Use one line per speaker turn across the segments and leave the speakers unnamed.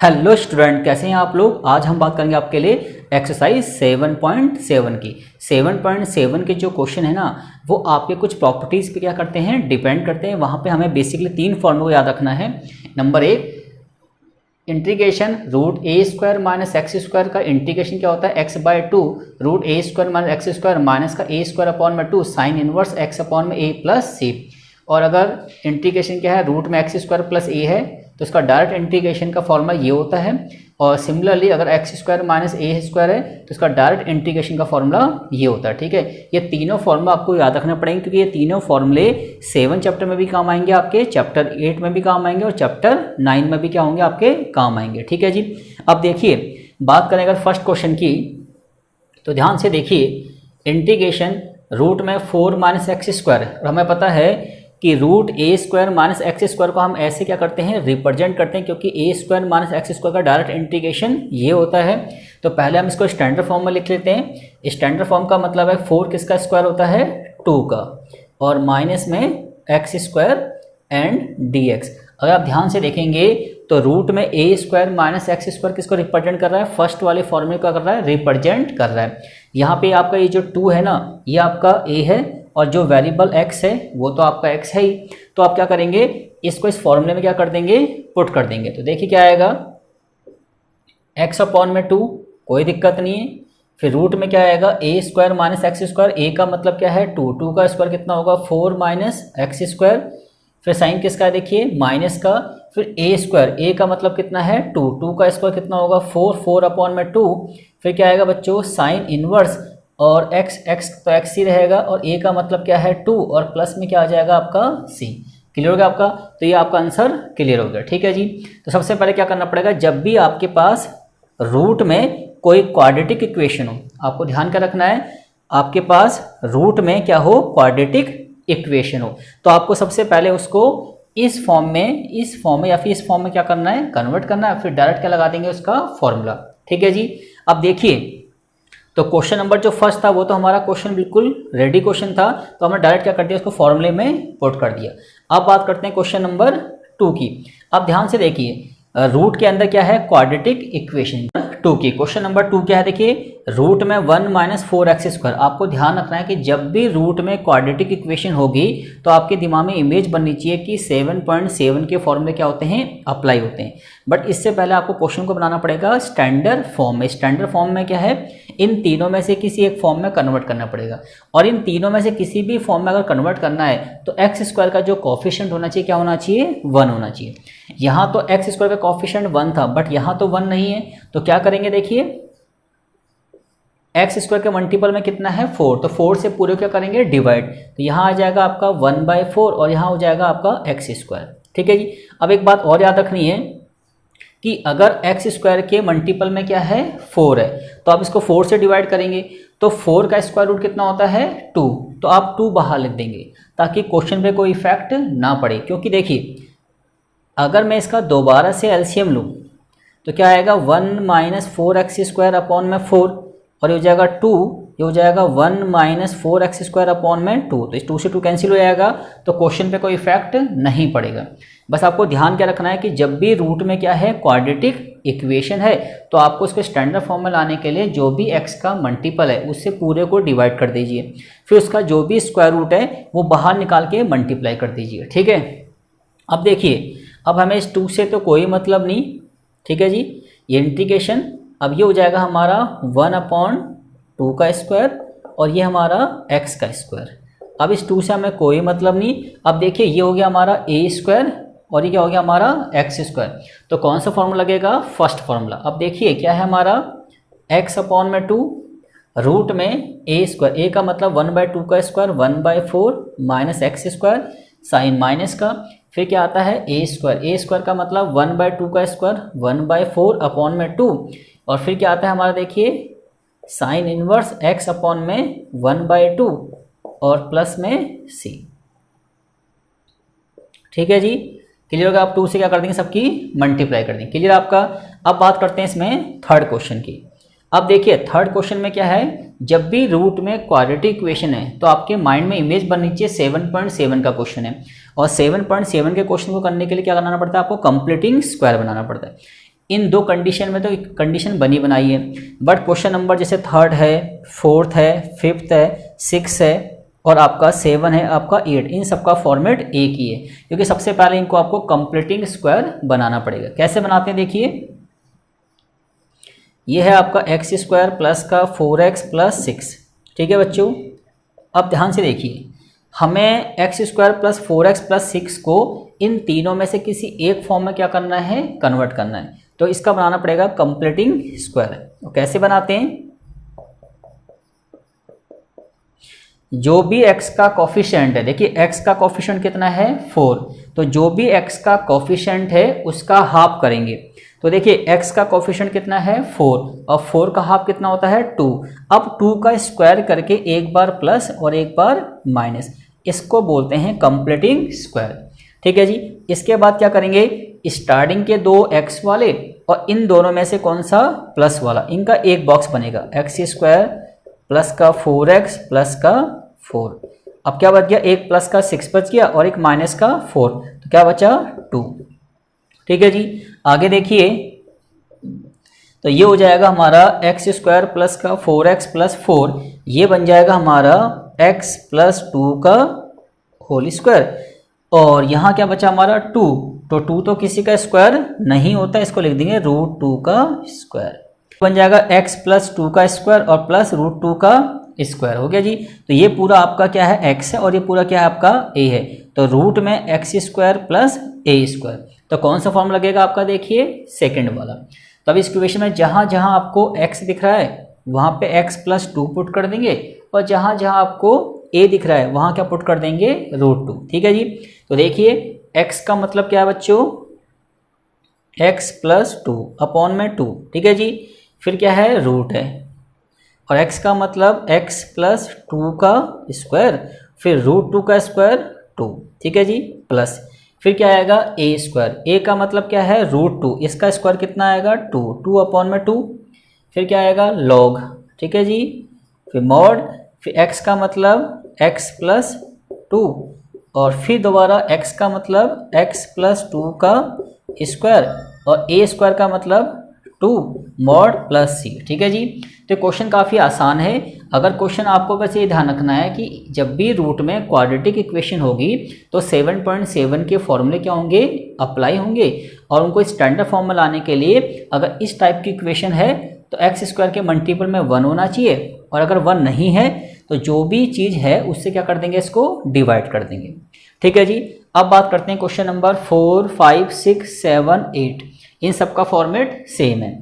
Hello student, कैसे हैं आप लोग। आज हम बात करेंगे आपके लिए एक्सरसाइज 7.7 की। 7.7 के जो क्वेश्चन है ना, वो आपके कुछ प्रॉपर्टीज़ पे क्या करते हैं, डिपेंड करते हैं। वहाँ पे हमें बेसिकली 3 फॉर्मूले को याद रखना है। Number 1, integration root a square minus x square का इंटीग्रेशन क्या होता है, x by 2 root a square minus x square minus का ए स्क्वायर अपॉन में 2 साइन इनवर्स एक्स अपॉन में ए प्लस सी। और अगर इंटीग्रेशन क्या है, रूट में एक्स स्क्वायर प्लस ए है, तो इसका डायरेक्ट इंटीग्रेशन का फॉर्मूला ये होता है। और सिमिलरली अगर x square minus a square है, तो इसका डायरेक्ट इंटीग्रेशन का फॉर्मूला ये होता है। ठीक है, ये तीनों फॉर्मूला आपको याद रखना पड़ेंगे, क्योंकि ये तीनों फॉर्मूले 7 चैप्टर में भी काम आएंगे, आपके चैप्टर 8 में भी काम आएंगे और चैप्टर 9 में भी क्या होंगे, आपके काम आएंगे। ठीक है जी। अब देखिए, बात करें अगर फर्स्ट क्वेश्चन की, तो ध्यान से देखिए, इंटीग्रेशन रूट में 4 माइनस एक्स स्क्वायर, और हमें पता है कि root a square minus x square को हम ऐसे क्या करते हैं, रिप्रेजेंट करते हैं, क्योंकि ए स्क्वायर माइनस एक्स स्क्वायर का डायरेक्ट इंटीग्रेशन ये होता है। तो पहले हम इसको स्टैंडर्ड फॉर्म में लिख लेते हैं। स्टैंडर्ड फॉर्म का मतलब है 4 किसका स्क्वायर होता है, 2 का, और माइनस में x square and D x. अगर आप ध्यान से देखेंगे तो रूट में ए स्क्वायर माइनस एक्स स्क्वायर किसको रिप्रेजेंट कर रहा है, फर्स्ट वाले फॉर्मूले का कर रहा है, रिप्रेजेंट कर रहा है। यहाँ पे आपका ये जो 2 है ना, ये आपका ए है, और जो वेरिएबल x है वो तो आपका x है ही। तो आप क्या करेंगे, इसको इस फॉर्मूले में क्या कर देंगे, पुट कर देंगे। तो देखिए क्या आएगा, x अपॉन में 2, कोई दिक्कत नहीं है। फिर रूट में क्या आएगा, ए स्क्वायर माइनस एक्स स्क्वायर, ए का मतलब क्या है 2, 2 का स्क्वायर कितना होगा 4 माइनस एक्स स्क्वायर। फिर साइन किसका है, देखिए माइनस का। फिर ए स्क्वायर, ए का मतलब कितना है 2, 2 का स्क्वायर कितना होगा 4, 4 अपॉन में 2। फिर क्या आएगा बच्चों, साइन इनवर्स, और x तो x ही रहेगा, और a का मतलब क्या है 2, और प्लस में क्या आ जाएगा आपका c। क्लियर हो गया आपका। तो ये आपका आंसर क्लियर हो गया। ठीक है जी। तो सबसे पहले क्या करना पड़ेगा, जब भी आपके पास रूट में कोई क्वाड्रेटिक इक्वेशन हो, आपको ध्यान क्या रखना है, आपके पास रूट में क्या हो, क्वाड्रेटिक इक्वेशन हो, तो आपको सबसे पहले उसको इस फॉर्म में या फिर इस फॉर्म में क्या करना है, कन्वर्ट करना है। फिर डायरेक्ट क्या लगा देंगे, उसका फॉर्मूला। ठीक है जी। अब देखिए, तो क्वेश्चन नंबर जो फर्स्ट था वो तो हमारा क्वेश्चन बिल्कुल रेडी क्वेश्चन था, तो हमने डायरेक्ट क्या कर दिया, उसको फॉर्मूले में पुट कर दिया। अब बात करते हैं क्वेश्चन नंबर 2 की। अब ध्यान से देखिए, रूट के अंदर क्या है, क्वाड्रेटिक इक्वेशन 2 की। क्वेश्चन नंबर 2 क्या है, देखिए रूट में 1 माइनस 4x स्क्वायर। आपको ध्यान रखना है कि जब भी रूट में क्वाड्रेटिक इक्वेशन होगी, तो आपके दिमाग में इमेज बननी चाहिए कि 7.7 के फॉर्मूले क्या होते हैं, अप्लाई होते हैं। बट इससे पहले आपको क्वेश्चन को बनाना पड़ेगा स्टैंडर्ड फॉर्म में। स्टैंडर्ड फॉर्म में क्या है, इन तीनों में से किसी एक फॉर्म में कन्वर्ट करना पड़ेगा, और इन तीनों में से किसी भी फॉर्म में अगर कन्वर्ट करना है, तो एक्स स्क्वायर का जो कोफिशिएंट होना चाहिए, क्या होना चाहिए, 1 होना चाहिए। यहाँ तो एक्स स्क्वायर का कोफिशिएंट 1 था, बट यहाँ तो 1 नहीं है, तो क्या करेंगे, देखिए एक्स स्क्वायर के मल्टीपल में कितना है 4, तो 4 से पूरे क्या करेंगे, डिवाइड। तो यहाँ आ जाएगा आपका 1/4, और यहाँ हो जाएगा आपका एक्स स्क्वायर। ठीक है जी। अब एक बात और याद रखनी है कि अगर एक्स स्क्वायर के मल्टीपल में क्या है 4 है, तो आप इसको 4 से डिवाइड करेंगे, तो 4 का स्क्वायर रूट कितना होता है 2, तो आप 2 बाहर लिख देंगे, ताकि क्वेश्चन पे कोई इफेक्ट ना पड़े। क्योंकि देखिए, अगर मैं इसका दोबारा से एलसीएम लूँ, तो क्या आएगा 1 माइनस 4x स्क्वायर अपॉन में 4, और ये हो जाएगा 2, ये हो जाएगा 1 माइनस 4x स्क्वायर अपॉन में 2। तो इस 2 से 2 कैंसिल हो जाएगा, तो क्वेश्चन पे कोई इफेक्ट नहीं पड़ेगा। बस आपको ध्यान क्या रखना है कि जब भी रूट में क्या है, क्वाड्रेटिक इक्वेशन है, तो आपको उसके स्टैंडर्ड फॉर्म में लाने के लिए जो भी x का मल्टीपल है, उससे पूरे को डिवाइड कर दीजिए। फिर उसका जो भी स्क्वायर रूट है वो बाहर निकाल के मल्टीप्लाई कर दीजिए। ठीक है। अब देखिए, अब हमें इस 2 से तो कोई मतलब नहीं। ठीक है जी। ये इंटीग्रेशन, अब ये हो जाएगा हमारा 1/2 का स्क्वायर, और ये हमारा x का स्क्वायर। अब इस 2 से हमें कोई मतलब नहीं। अब देखिए, ये हो गया हमारा ए स्क्वायर, और ये क्या हो गया हमारा एक्स स्क्वायर। तो कौन सा फॉर्मूला लगेगा, फर्स्ट फॉर्मूला। अब देखिए क्या है हमारा, x अपॉन में 2 रूट में ए स्क्वायर, ए का मतलब 1/2 का square, 1/4 minus x square, sine minus का। फिर क्या आता है ए स्क्वायर, ए स्क्वायर का मतलब 1/2 का स्क्वायर, 1/4 अपॉन में 2, और फिर क्या आता है हमारा, देखिए साइन इनवर्स x अपॉन में 1/2 और प्लस में c। ठीक है जी। क्लियर होगा। आप 2 से क्या कर देंगे, सबकी मल्टीप्लाई कर देंगे। क्लियर आपका। अब बात करते हैं इसमें थर्ड क्वेश्चन की। अब देखिए, थर्ड क्वेश्चन में क्या है, जब भी रूट में क्वाड्रेटिक इक्वेशन है, तो आपके माइंड में इमेज बननी चाहिए 7.7 का क्वेश्चन है, और 7.7 के क्वेश्चन को करने के लिए क्या बनाना पड़ता है, आपको कंप्लीटिंग स्क्वायर बनाना पड़ता है। इन दो कंडीशन में तो कंडीशन बनी बनाई है, बट क्वेश्चन नंबर जैसे थर्ड है, फोर्थ है, फिफ्थ है, सिक्स है और आपका 7 है, आपका 8, इन सबका फॉर्मेट एक ही है, क्योंकि सबसे पहले इनको आपको कंप्लीटिंग स्क्वायर बनाना पड़ेगा। कैसे बनाते हैं देखिए, ये है आपका एक्स स्क्वायर प्लस का 4x प्लस 6, ठीक है बच्चों। अब ध्यान से देखिए, हमें x square plus 4x plus 6 को इन तीनों में से किसी एक फॉर्म में क्या करना है, कन्वर्ट करना है, तो इसका बनाना पड़ेगा कंप्लीटिंग स्क्वायर। तो कैसे बनाते हैं, जो भी x का कोफिशिएंट है, देखिए x का कोफिशिएंट कितना है 4, तो जो भी x का कोफिशिएंट है उसका हाफ करेंगे। तो देखिए x का कोफिशिएंट कितना है 4 और 4 का हाफ कितना होता है 2। अब 2 का स्क्वायर करके एक बार प्लस और एक बार माइनस, इसको बोलते हैं कंप्लीटिंग स्क्वायर, ठीक है जी। इसके बाद क्या करेंगे, स्टार्टिंग के दो x वाले और इन दोनों में से कौन सा प्लस वाला, इनका एक बॉक्स बनेगा, एक्स स्क्वायर प्लस का 4x प्लस का 4। अब क्या बच गया, एक प्लस का 6 बच गया और एक माइनस का 4, तो क्या बचा 2, ठीक है जी। आगे देखिए, तो ये हो जाएगा हमारा एक्स स्क्वायर प्लस का 4x प्लस 4, ये बन जाएगा हमारा x प्लस 2 का होल स्क्वायर, और यहाँ क्या बचा हमारा 2, तो 2 तो किसी का स्क्वायर नहीं होता, इसको लिख देंगे √2 का स्क्वायर, बन जाएगा x प्लस 2 का स्क्वायर और प्लस √2 का स्क्वायर, हो गया जी। तो ये पूरा आपका क्या है x है और ये पूरा क्या है आपका a है, तो रूट में x square plus a square, तो कौन सा फॉर्म लगेगा आपका, देखिए सेकंड वाला। तो अब इस इक्वेशन में जहाँ जहाँ आपको x दिख रहा है वहाँ पे x प्लस 2 पुट कर देंगे, और जहाँ जहाँ आपको a दिख रहा है वहाँ क्या पुट कर देंगे √2, ठीक है जी। तो देखिए x का मतलब क्या है बच्चों, x प्लस 2 अपॉन में 2, ठीक है जी, फिर क्या है रूट है, और x का मतलब x प्लस 2 का स्क्वायर, फिर √2 का स्क्वायर 2, ठीक है जी, प्लस फिर क्या आएगा a स्क्वायर, a का मतलब क्या है √2, इसका स्क्वायर कितना आएगा 2, 2 अपॉन में 2, फिर क्या आएगा लॉग, ठीक है जी, फिर मॉड, फिर x का मतलब x प्लस 2, और फिर दोबारा x का मतलब x प्लस 2 का स्क्वायर, और a स्क्वायर का मतलब 2 मॉड प्लस c, ठीक है जी। तो क्वेश्चन काफ़ी आसान है। अगर क्वेश्चन आपको बस ये ध्यान रखना है कि जब भी रूट में क्वाड्रेटिक इक्वेशन होगी तो 7.7 के फॉर्मूले क्या होंगे, अप्लाई होंगे, और उनको स्टैंडर्ड फॉर्म में लाने के लिए अगर इस टाइप की इक्वेशन है तो एक्स स्क्वायर के मल्टीपल में 1 होना चाहिए, और अगर 1 नहीं है तो जो भी चीज़ है उससे क्या कर देंगे, इसको डिवाइड कर देंगे, ठीक है जी। अब बात करते हैं क्वेश्चन नंबर 4, 5, 6, 7, 8, इन सब का फॉर्मेट सेम है,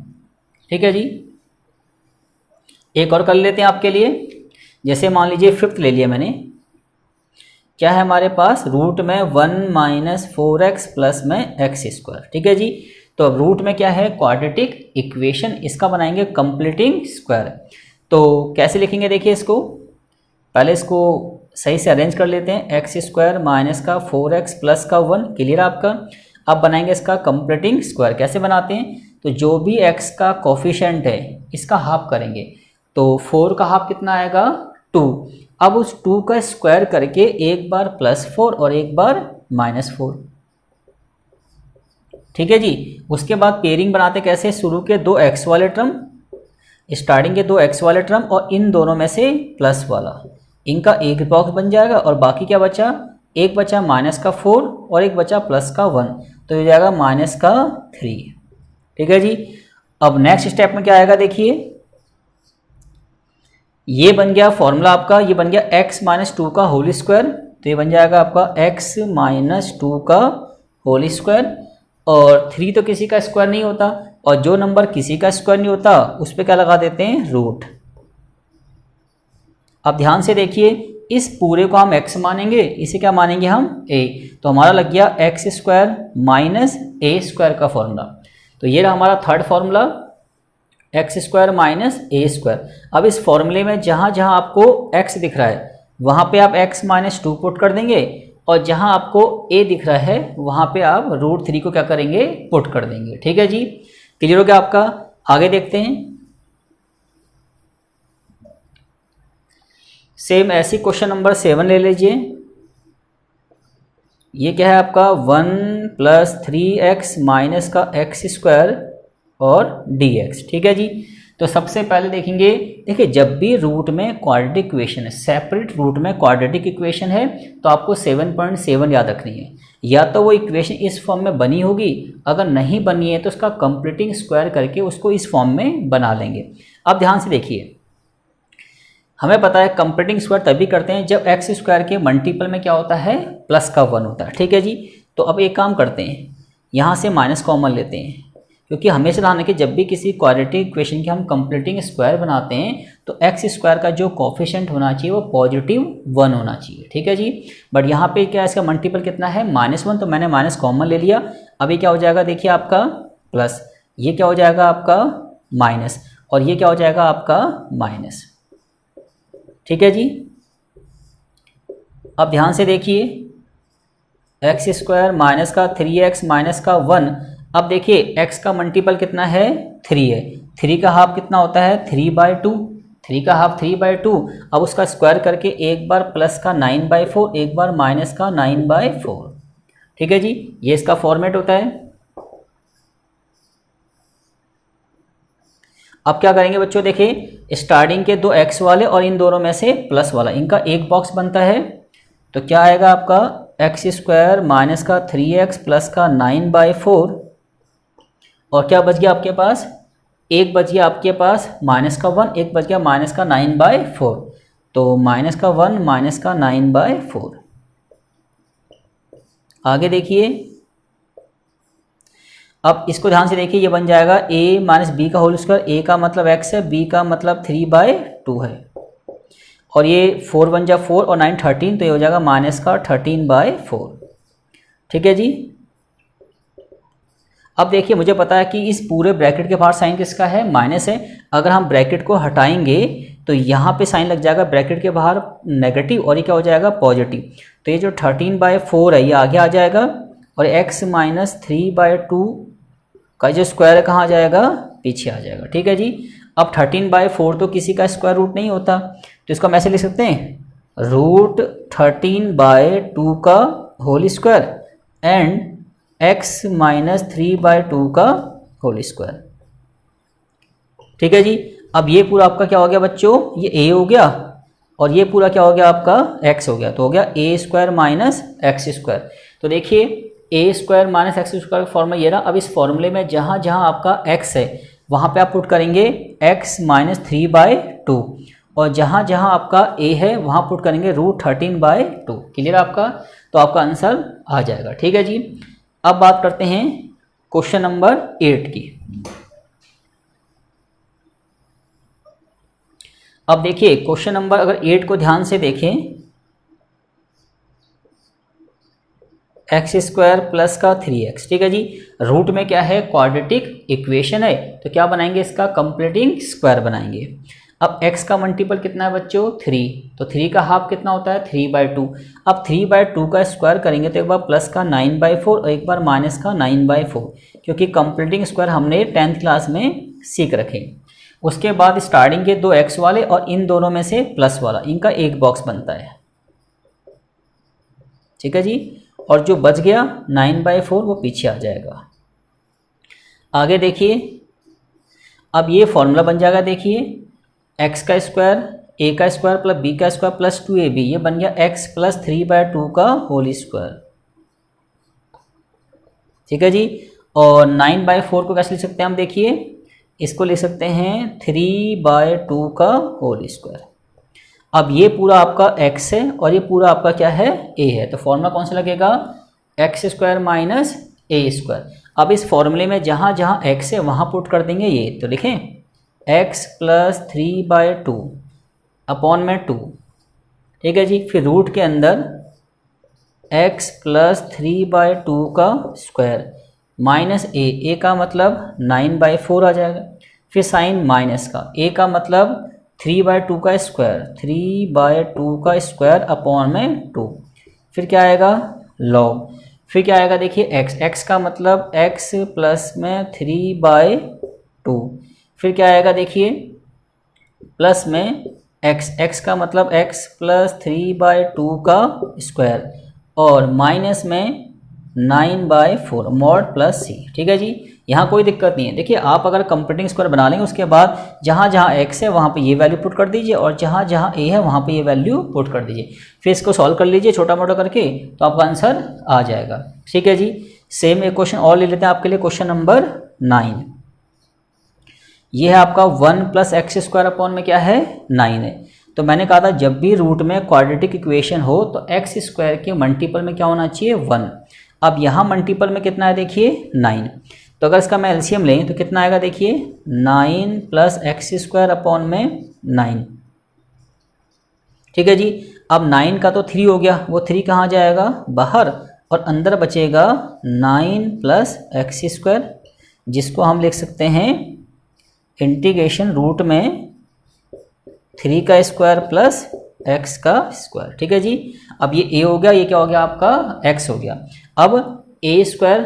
ठीक है जी। एक और कर लेते हैं आपके लिए, जैसे मान लीजिए फिफ्थ ले लिया मैंने, क्या है हमारे पास रूट में 1 माइनस 4x प्लस में x स्क्वायर, ठीक है जी। तो अब रूट में क्या है क्वाड्रेटिक इक्वेशन, इसका बनाएंगे कंप्लीटिंग स्क्वायर। तो कैसे लिखेंगे देखिए इसको, पहले इसको सही से अरेंज कर लेते हैं, एक्स स्क्वायर माइनस का 4x प्लस का 1, क्लियर आपका। अब बनाएंगे इसका कंप्लीटिंग स्क्वायर, कैसे बनाते हैं, तो जो भी x का कोफिशिएंट है इसका हाफ करेंगे, तो 4 का हाफ कितना आएगा 2, अब उस 2 का स्क्वायर करके एक बार +4 और एक बार -4, ठीक है जी। उसके बाद पेयरिंग बनाते कैसे, शुरू के 2 x वाले टर्म, स्टार्टिंग के 2 x वाले टर्म और इन दोनों में से प्लस वाला, इनका एक बॉक्स बन जाएगा, और बाकी क्या बचा, एक बचा -4 और एक बचा +1, तो ये जाएगा -3, ठीक है जी। अब नेक्स्ट स्टेप में क्या आएगा देखिए, ये बन गया फॉर्मूला आपका, ये बन गया x - 2 का होल स्क्वायर, तो ये बन जाएगा आपका x - 2 का होल स्क्वायर, और 3 तो किसी का स्क्वायर नहीं होता, और जो नंबर किसी का स्क्वायर नहीं होता उस पर क्या लगा देते हैं रूट। अब ध्यान से देखिए, इस पूरे को हम x मानेंगे, इसे क्या मानेंगे हम a, तो हमारा लग गया x square minus a square का फॉर्मूला। तो ये रहा हमारा third formula, x square minus a square. अब इस फॉर्मूले में जहाँ जहाँ आपको x दिख रहा है वहाँ पे आप x - 2 पुट कर देंगे, और जहाँ आपको a दिख रहा है वहाँ पे आप √3 को क्या करेंगे, पुट कर देंगे, ठीक है जी। क्लियर हो गया आपका। आगे देखते हैं, सेम ऐसी क्वेश्चन नंबर 7 ले लीजिए। ये क्या है आपका 1 + 3x माइनस का x स्क्वायर और dx। ठीक है जी। तो सबसे पहले देखेंगे, देखिए जब भी रूट में क्वाड्रेटिक इक्वेशन है, सेपरेट रूट में क्वाड्रेटिक इक्वेशन है, तो आपको 7.7 याद रखनी है। या तो वो इक्वेशन इस फॉर्म में बनी होगी, अगर नहीं बनी है तो उसका कंप्लीटिंग स्क्वायर करके उसको इस फॉर्म में बना लेंगे। अब ध्यान से देखिए, हमें पता है कंप्लीटिंग स्क्वायर तभी करते हैं जब एक्स स्क्वायर के मल्टीपल में क्या होता है, प्लस का 1 होता है। ठीक है जी। तो अब एक काम करते हैं, यहाँ से माइनस कॉमन लेते हैं, क्योंकि हमेशा ध्यान रखें जब भी किसी क्वाड्रेटिक इक्वेशन के हम कंप्लीटिंग स्क्वायर बनाते हैं तो एक्स स्क्वायर का जो कोफिशिएंट होना चाहिए वो पॉजिटिव 1 होना चाहिए। ठीक है जी। बट यहाँ पे क्या इसका मल्टीपल कितना है, -1, तो मैंने माइनस कॉमन ले लिया। अभी क्या हो जाएगा, देखिए आपका प्लस, ये क्या हो जाएगा आपका माइनस, और ये क्या हो जाएगा आपका माइनस। ठीक है जी। अब ध्यान से देखिए, एक्स स्क्वायर माइनस का 3x माइनस का 1। अब देखिए x का मल्टीपल कितना है, 3 है। 3 का हाफ कितना होता है, 3/2। 3 का हाफ 3/2। अब उसका स्क्वायर करके एक बार प्लस का 9/4, एक बार माइनस का 9/4। ठीक है जी। ये इसका फॉर्मेट होता है। अब क्या करेंगे बच्चों, देखिए स्टार्टिंग के दो x वाले और इन दोनों में से प्लस वाला, इनका एक बॉक्स बनता है। तो क्या आएगा आपका, एक्स स्क्वायर माइनस का 3x प्लस का 9/4, और क्या बच गया आपके पास, एक बच गया आपके पास माइनस का 1, एक बच गया माइनस का 9/4। तो माइनस का 1 माइनस का 9/4। आगे देखिए, अब इसको ध्यान से देखिए, ये बन जाएगा a माइनस बी का होल स्क्वायर। a का मतलब x है, b का मतलब 3/2 है, और ये 4 बन जा 4 और 9 13, तो ये हो जाएगा माइनस का 13/4। ठीक है जी। अब देखिए मुझे पता है कि इस पूरे ब्रैकेट के बाहर साइन किसका है, माइनस है। अगर हम ब्रैकेट को हटाएंगे तो यहाँ पे साइन लग जाएगा ब्रैकेट के बाहर नेगेटिव, और ये क्या हो जाएगा पॉजिटिव। तो ये जो 13/4 है ये आगे आ जाएगा, और x माइनस 3/2 का जो स्क्वायर है कहाँ आ जाएगा, पीछे आ जाएगा। ठीक है जी। अब 13/4 तो किसी का स्क्वायर रूट नहीं होता, तो इसको हम ऐसे लिख सकते हैं, रूट 13/2 का whole square and x minus 3/2 का होल स्क्वायर। ठीक है जी। अब ये पूरा आपका क्या हो गया बच्चों, ये a हो गया, और ये पूरा क्या हो गया आपका x हो गया, तो हो गया a square minus x square. तो देखिए a square minus x square का फॉर्मूला ये रहा। अब इस फॉर्मूले में जहाँ जहाँ आपका x है वहाँ पे आप पुट करेंगे x माइनस 3/2, और जहाँ जहाँ आपका a है वहाँ पुट करेंगे रूट 13/2। क्लियर आपका, तो आपका आंसर आ जाएगा। ठीक है जी। अब बात करते हैं क्वेश्चन नंबर 8 की। अब देखिए क्वेश्चन नंबर अगर 8 को ध्यान से देखें, एक्स स्क्वायर प्लस का 3x। ठीक है जी। रूट में क्या है, क्वाड्रेटिक इक्वेशन है, तो क्या बनाएंगे, इसका कंप्लीटिंग स्क्वायर बनाएंगे। अब x का मल्टीपल कितना है बच्चों, 3, तो 3 का हाफ कितना होता है, 3/2। अब 3/2 का स्क्वायर करेंगे तो एक बार प्लस का 9/4 और एक बार माइनस का 9/4, क्योंकि कंप्लीटिंग स्क्वायर हमने 10th क्लास में सीख रखे। उसके बाद स्टार्टिंग के दो x वाले और इन दोनों में से प्लस वाला, इनका एक बॉक्स बनता है। ठीक है जी। और जो बच गया 9/4 वो पीछे आ जाएगा। आगे देखिए, अब ये फॉर्मूला बन जाएगा, देखिए x का स्क्वायर a का स्क्वायर प्लस b का स्क्वायर प्लस 2ab, ये बन गया x प्लस 3/2 का होल स्क्वायर। ठीक है जी। और 9/4 को कैसे लिख सकते हैं हम, देखिए इसको लिख सकते हैं 3/2 का होल स्क्वायर। अब ये पूरा आपका x है और ये पूरा आपका क्या है, a है, तो फॉर्मूला कौन सा लगेगा, x square minus a square. अब इस फॉर्मूले में जहाँ जहाँ x है वहाँ पुट कर देंगे ये, तो लिखें x प्लस 3/2 अपॉन में 2। ठीक है जी। फिर रूट के अंदर x प्लस 3/2 का स्क्वायर माइनस a का मतलब 9/4 आ जाएगा। फिर साइन माइनस का, a का मतलब 3/2 का स्क्वायर, 3/2 का स्क्वायर अपॉन में 2। फिर क्या आएगा, लॉग। फिर क्या आएगा, देखिए x का मतलब x प्लस में 3/2। फिर क्या आएगा, देखिए प्लस में x का मतलब x प्लस 3/2 का स्क्वायर और माइनस में 9/4 मॉड प्लस c। ठीक है जी। यहाँ कोई दिक्कत नहीं है। देखिए आप अगर कंप्लीटिंग स्क्वायर बना लेंगे उसके बाद जहाँ जहाँ x है वहाँ पे ये वैल्यू पुट कर दीजिए और जहाँ जहाँ a है वहाँ पे ये वैल्यू पुट कर दीजिए, फिर इसको सॉल्व कर लीजिए छोटा मोटा करके, तो आपका आंसर आ जाएगा। ठीक है जी। सेम एक क्वेश्चन और ले लेते हैं आपके लिए, क्वेश्चन नंबर 9। ये है आपका 1 प्लस एक्स स्क्वायर अपॉन में क्या है 9 है। तो मैंने कहा था जब भी रूट में क्वाड्रेटिक इक्वेशन हो तो एक्स स्क्वायर के मल्टीपल में क्या होना चाहिए 1। अब यहाँ मल्टीपल में कितना है देखिए 9, तो अगर इसका मैं एलसीएम लें तो कितना आएगा देखिए 9 प्लस एक्स स्क्वायर अपॉन में 9। ठीक है जी। अब 9 का तो 3 हो गया, वो 3 कहाँ जाएगा बाहर, और अंदर बचेगा 9 प्लस एक्स स्क्वायर, जिसको हम लिख सकते हैं इंटीग्रेशन रूट में 3 का स्क्वायर प्लस x का स्क्वायर। ठीक है जी। अब ये a हो गया, ये क्या हो गया आपका x हो गया। अब a square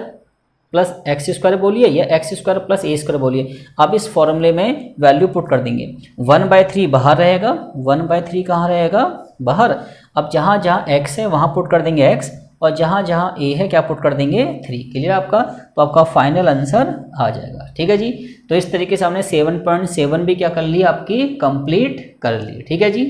plus x square बोलिए या एक्स स्क्वायर प्लस ए स्क्वायर बोलिए, अब इस फॉर्मूले में वैल्यू पुट कर देंगे। 1/3 बाहर रहेगा, 1/3 कहाँ रहेगा बाहर। अब जहाँ जहाँ x है वहाँ पुट कर देंगे x, और जहाँ जहाँ a है क्या पुट कर देंगे 3। क्लियर आपका, तो आपका फाइनल आंसर आ जाएगा। ठीक है जी। तो इस तरीके से हमने 7.7 भी क्या कर ली आपकी कंप्लीट कर ली। ठीक है जी।